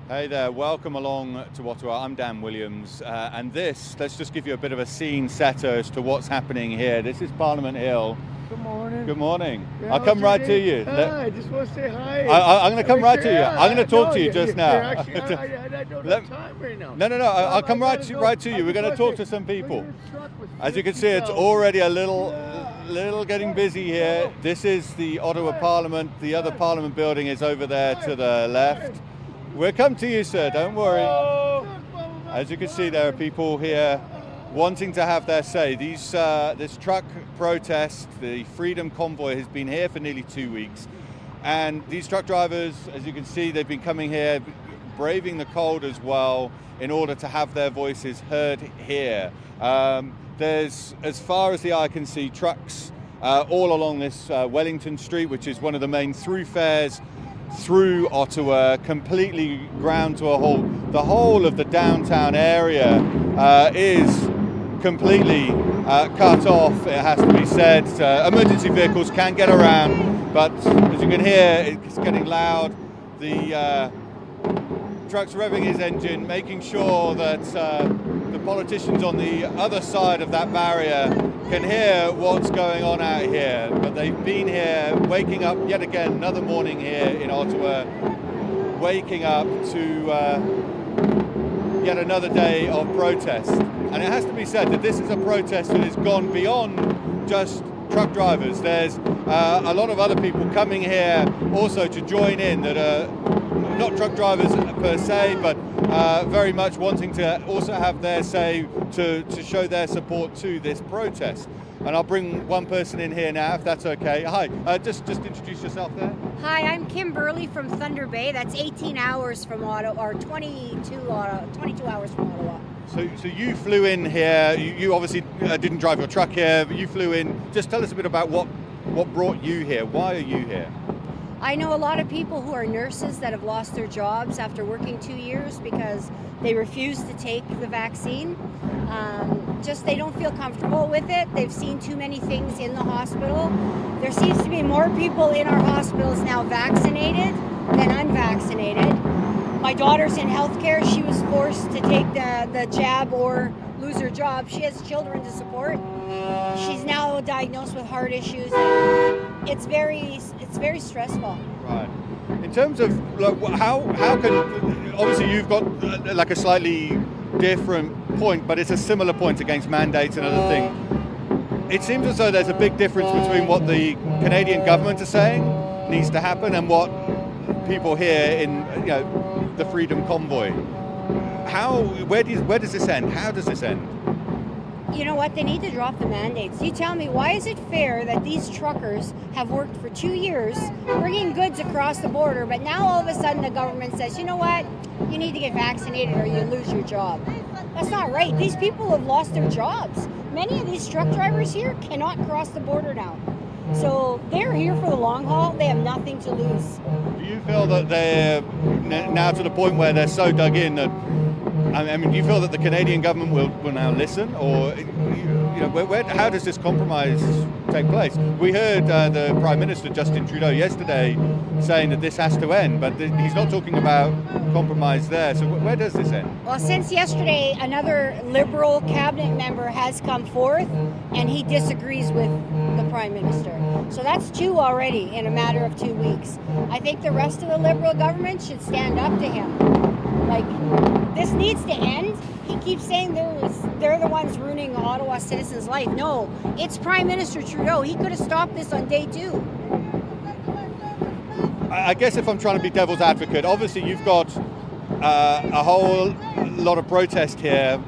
Hey there, welcome along to Ottawa. I'm Dan Williams, and let's just give you a bit of a scene setter as to what's happening here. This is Parliament Hill. Good morning. Good morning. Yeah, I'll come right to you. I just want to say hi. I'm going to come right to you. I'm going to talk to you just now. Actually, I don't have time right now. No. I'll come right to you. We're going to talk to some people. As you can see, it's already a little getting busy here. This is the Ottawa Parliament. The other Parliament building is over there to the left. We'll come to you, sir, don't worry. As you can see, there are people here wanting to have their say. This truck protest, the Freedom Convoy, has been here for nearly 2 weeks. And these truck drivers, as you can see, they've been coming here, braving the cold as well, in order to have their voices heard here. There's, as far as the eye can see, trucks all along this Wellington Street, which is one of the main thoroughfares through Ottawa, completely ground to a halt. The whole of the downtown area is completely cut off, it has to be said. Emergency vehicles can get around, but as you can hear, it's getting loud. The truck's revving his engine, making sure that the politicians on the other side of that barrier can hear what's going on out here. But they've been here, waking up yet again, another morning here in Ottawa, waking up to yet another day of protest. And it has to be said that this is a protest that has gone beyond just truck drivers. There's a lot of other people coming here also to join in that are not truck drivers per se, but very much wanting to also have their say to show their support to this protest. And I'll bring one person in here now, if that's okay. Hi, just introduce yourself there. Hi, I'm Kim Burley from Thunder Bay. That's 18 hours from Ottawa, or 22 hours from Ottawa. So you flew in here. You obviously didn't drive your truck here, but you flew in. Just tell us a bit about what brought you here. Why are you here? I know a lot of people who are nurses that have lost their jobs after working 2 years because they refuse to take the vaccine. Just they don't feel comfortable with it. They've seen too many things in the hospital. There seems to be more people in our hospitals now vaccinated than unvaccinated. My daughter's in healthcare. She was forced to take the jab or lose her job. She has children to support. She's now diagnosed with heart issues. It's very stressful. Right. In terms of how can, obviously you've got like a slightly different point, but it's a similar point against mandates and other things. It seems as though there's a big difference between what the Canadian government is saying needs to happen and what people here in the Freedom Convoy. Where does this end? How does this end? You know what? They need to drop the mandates. You tell me, why is it fair that these truckers have worked for 2 years bringing goods across the border, but now all of a sudden the government says, you know what? You need to get vaccinated or you lose your job. That's not right. These people have lost their jobs. Many of these truck drivers here cannot cross the border now. So they're here for the long haul. They have nothing to lose. Do you feel that they're now to the point where they're so dug in that, I mean, do you feel that the Canadian government will now listen, or how does this compromise take place? We heard the Prime Minister Justin Trudeau yesterday saying that this has to end, but he's not talking about compromise there. So where does this end? Well, since yesterday, another Liberal cabinet member has come forth, and he disagrees with the Prime Minister. So that's two already in a matter of 2 weeks. I think the rest of the Liberal government should stand up to him. Like, this needs to end. He keeps saying they're the ones ruining Ottawa citizens' life. No, it's Prime Minister Trudeau. He could have stopped this on day 2. I guess if I'm trying to be devil's advocate, obviously you've got a whole lot of protest here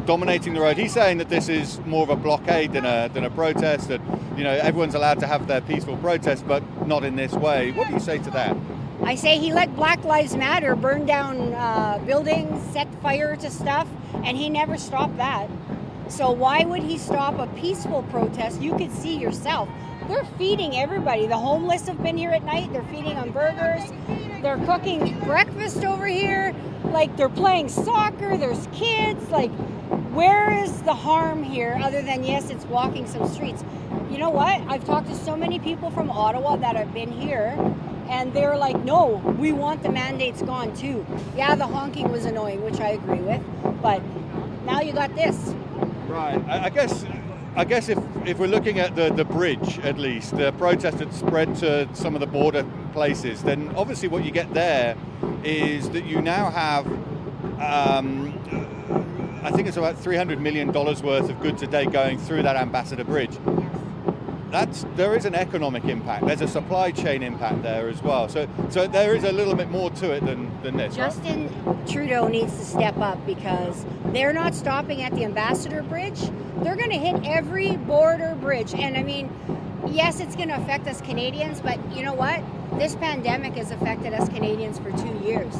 dominating the road. He's saying that this is more of a blockade than a protest, that everyone's allowed to have their peaceful protest, but not in this way. What do you say to that? I say he let Black Lives Matter burn down buildings, set fire to stuff, and he never stopped that. So why would he stop a peaceful protest? You could see yourself. They're feeding everybody. The homeless have been here at night. They're feeding on burgers. They're cooking breakfast over here. Like, they're playing soccer. There's kids. Like, where is the harm here other than, yes, it's walking some streets? You know what? I've talked to so many people from Ottawa that have been here, And they're like, no, we want the mandates gone too. Yeah, the honking was annoying, which I agree with, but now you got this. Right. I guess if we're looking at the bridge, at least, the protest had spread to some of the border places, then obviously what you get there is that you now have, I think it's about $300 million worth of goods a day going through that Ambassador Bridge. There is an economic impact. There's a supply chain impact there as well. So there is a little bit more to it than this. Justin Trudeau needs to step up because they're not stopping at the Ambassador Bridge. They're going to hit every border bridge. And I mean, yes, it's going to affect us Canadians, but you know what? This pandemic has affected us Canadians for 2 years.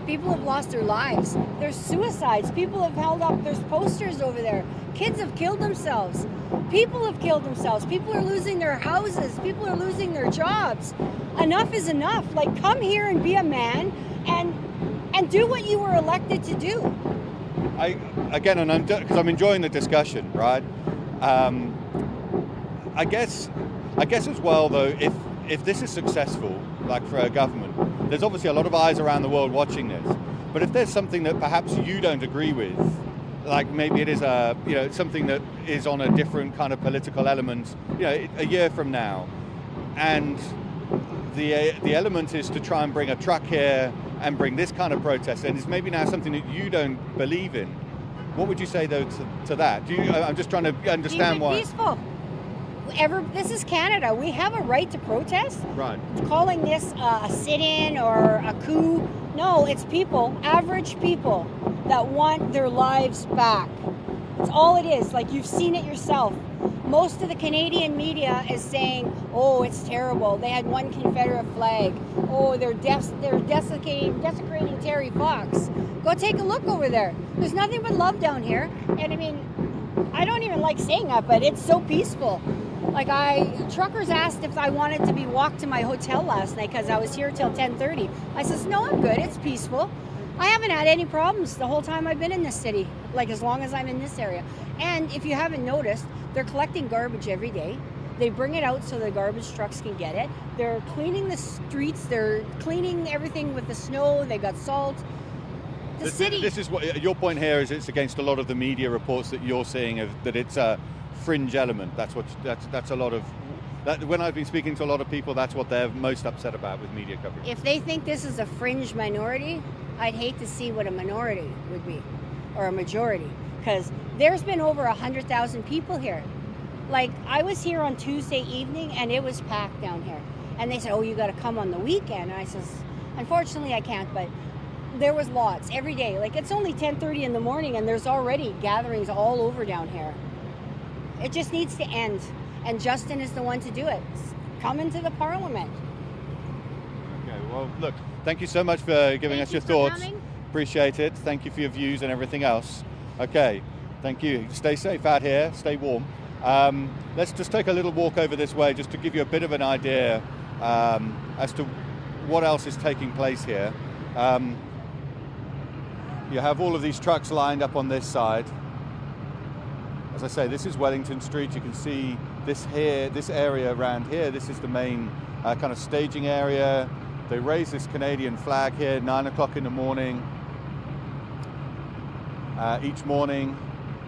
People have lost their lives. There's suicides. People have held up, there's posters over there. Kids have killed themselves. People have killed themselves. People are losing their houses. People are losing their jobs. Enough is enough. Like, come here and be a man and do what you were elected to do. Because I'm enjoying the discussion, right? I guess as well, though, if this is successful, like for a government, there's obviously a lot of eyes around the world watching this. But if there's something that perhaps you don't agree with, like maybe it is something that is on a different kind of political element, a year from now, and the element is to try and bring a truck here and bring this kind of protest, and it's maybe now something that you don't believe in. What would you say though to that? I'm just trying to understand why. Peaceful. This is Canada. We have a right to protest. Right. Calling this a sit-in or a coup, no, it's people, average people, that want their lives back. It's all it is. Like, you've seen it yourself. Most of the Canadian media is saying, oh, it's terrible. They had one Confederate flag. Oh, they're desecrating Terry Fox. Go take a look over there. There's nothing but love down here. And I mean, I don't even like saying that, but it's so peaceful. Like, truckers asked if I wanted to be walked to my hotel last night because I was here till 10:30. I says, no, I'm good. It's peaceful. I haven't had any problems the whole time I've been in this city, like as long as I'm in this area. And if you haven't noticed, they're collecting garbage every day. They bring it out so the garbage trucks can get it. They're cleaning the streets. They're cleaning everything with the snow. They got salt. The city. This is what your point here is. It's against a lot of the media reports that you're seeing that it's a fringe element. That's a lot of that. When I've been speaking to a lot of people, that's what they're most upset about with media coverage. If they think this is a fringe minority, I'd hate to see what a minority would be, or a majority, because there's been over 100,000 people here. Like, I was here on Tuesday evening and it was packed down here. And they said, oh, you got to come on the weekend. And I says, unfortunately I can't, but there was lots every day. Like, it's only 10:30 in the morning and there's already gatherings all over down here. It just needs to end. And Justin is the one to do it. Come into the parliament. Okay, well, look, thank you so much for giving us your thoughts. Coming. Appreciate it. Thank you for your views and everything else. Okay, thank you. Stay safe out here. Stay warm. Let's just take a little walk over this way just to give you a bit of an idea as to what else is taking place here. You have all of these trucks lined up on this side. As I say, this is Wellington Street. You can see this area around here. This is the main kind of staging area. They raise this Canadian flag here 9 o'clock in the morning. Each morning.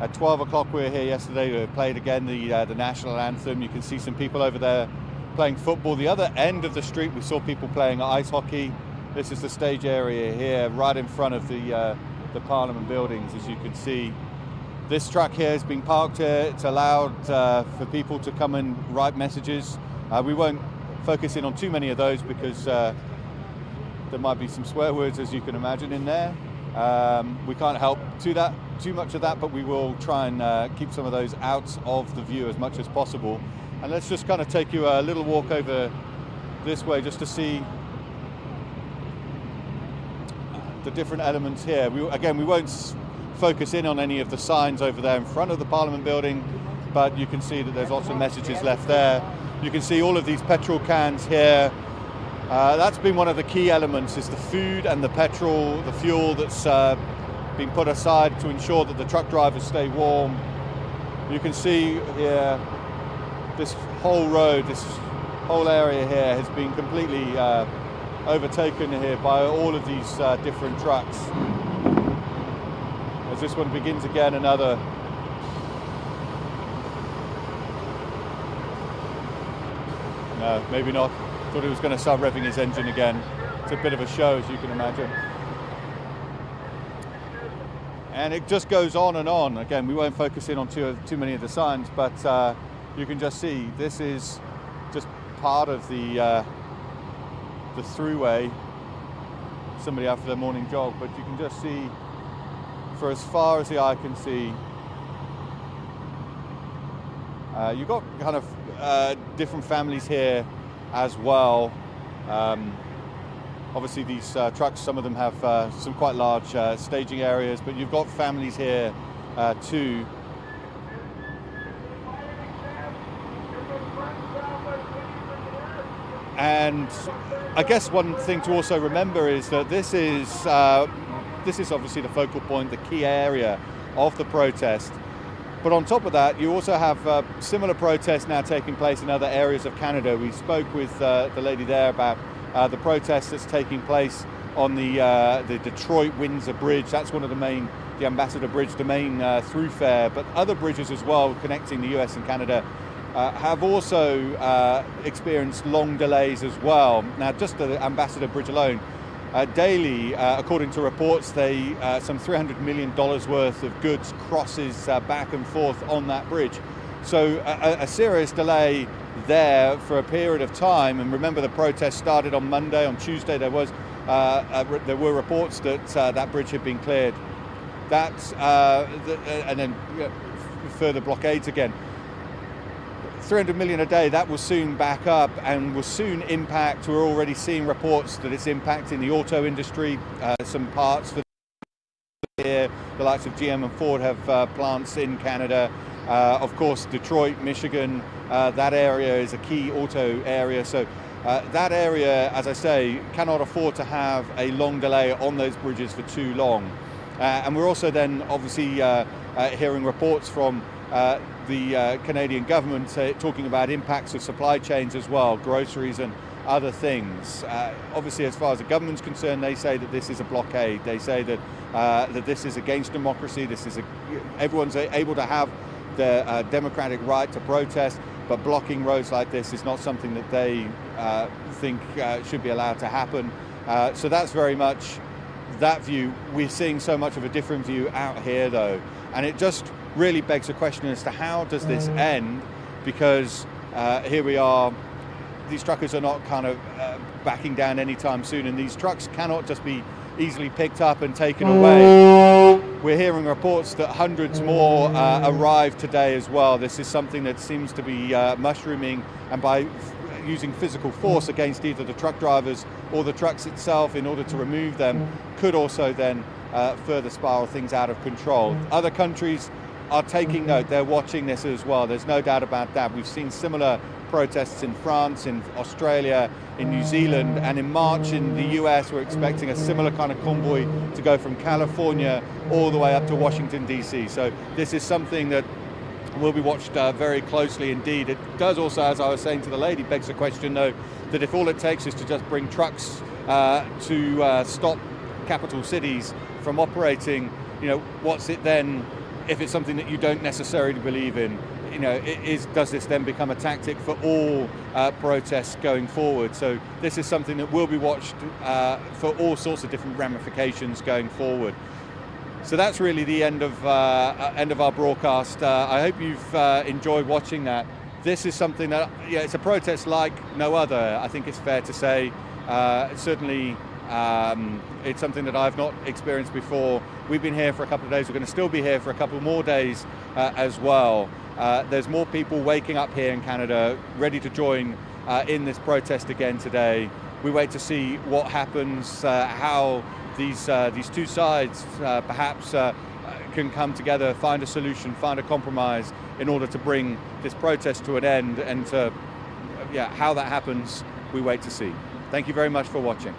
At 12 o'clock we were here yesterday. We played again the national anthem. You can see some people over there playing football. The other end of the street we saw people playing ice hockey. This is the stage area here, right in front of the Parliament buildings, as you can see. This truck here has been parked here. It's allowed for people to come and write messages. We won't focus in on too many of those because there might be some swear words, as you can imagine, in there. We can't help too much of that, but we will try and keep some of those out of the view as much as possible. And let's just kind of take you a little walk over this way just to see the different elements here. We won't focus in on any of the signs over there in front of the Parliament building, but you can see that there's lots of messages left there. You can see all of these petrol cans here. That's been one of the key elements, is the food and the petrol, the fuel that's been put aside to ensure that the truck drivers stay warm. You can see here this whole road, this whole area here has been completely overtaken here by all of these different trucks. As this one begins again, another no, maybe not. Thought he was going to start revving his engine again. It's a bit of a show, as you can imagine. And it just goes on and on. Again, we won't focus in on too many of the signs, but you can just see this is just part of the throughway. Somebody out for their morning jog, but you can just see, for as far as the eye can see, you've got kind of different families here as well. Obviously these trucks, some of them have some quite large staging areas, but you've got families here too. And I guess one thing to also remember is that this is obviously the focal point, the key area of the protest. But on top of that, you also have similar protests now taking place in other areas of Canada. We spoke with the lady there about the protest that's taking place on the Detroit-Windsor Bridge. That's one of the Ambassador Bridge, the main thoroughfare. But other bridges as well connecting the US and Canada have also experienced long delays as well. Now, just the Ambassador Bridge alone, daily, according to reports, some $300 million worth of goods crosses back and forth on that bridge. So a serious delay there for a period of time. And remember, the protest started on Monday. On Tuesday, there were reports that that bridge had been cleared. And then further blockades again. 300 million a day, that will soon back up and will soon impact. We're already seeing reports that it's impacting the auto industry. Some parts for here, the likes of GM and Ford have plants in Canada. Of course, Detroit, Michigan, that area is a key auto area. So that area, as I say, cannot afford to have a long delay on those bridges for too long. And we're also then obviously hearing reports from the Canadian government talking about impacts of supply chains as well, groceries and other things. Obviously, as far as the government's concerned, they say that this is a blockade. They say that that this is against democracy. Everyone's able to have their democratic right to protest, but blocking roads like this is not something that they think should be allowed to happen. So that's very much that view. We're seeing so much of a different view out here, though, and it just really begs a question as to how does this end, because here we are, these truckers are not kind of backing down anytime soon, and these trucks cannot just be easily picked up and taken away. We're hearing reports that hundreds more arrived today as well. This is something that seems to be mushrooming, and by using physical force against either the truck drivers or the trucks itself in order to remove them could also then further spiral things out of control. Other countries are taking note. They're watching this as well. There's no doubt about that. We've seen similar protests in France, in Australia, in New Zealand, and in March in the US, we're expecting a similar kind of convoy to go from California all the way up to Washington, D.C. So this is something that will be watched very closely indeed. It does also, as I was saying to the lady, begs the question, though, that if all it takes is to just bring trucks to stop capital cities from operating, what's it then? If it's something that you don't necessarily believe in, does this then become a tactic for all protests going forward? So this is something that will be watched for all sorts of different ramifications going forward. So that's really the end of our broadcast. I hope you've enjoyed watching that. This is something that, it's a protest like no other. I think it's fair to say. Certainly, it's something that I've not experienced before. We've been here for a couple of days. We're going to still be here for a couple more days as well. There's more people waking up here in Canada, ready to join in this protest again today. We wait to see what happens, how these two sides perhaps can come together, find a solution, find a compromise in order to bring this protest to an end. And how that happens, we wait to see. Thank you very much for watching.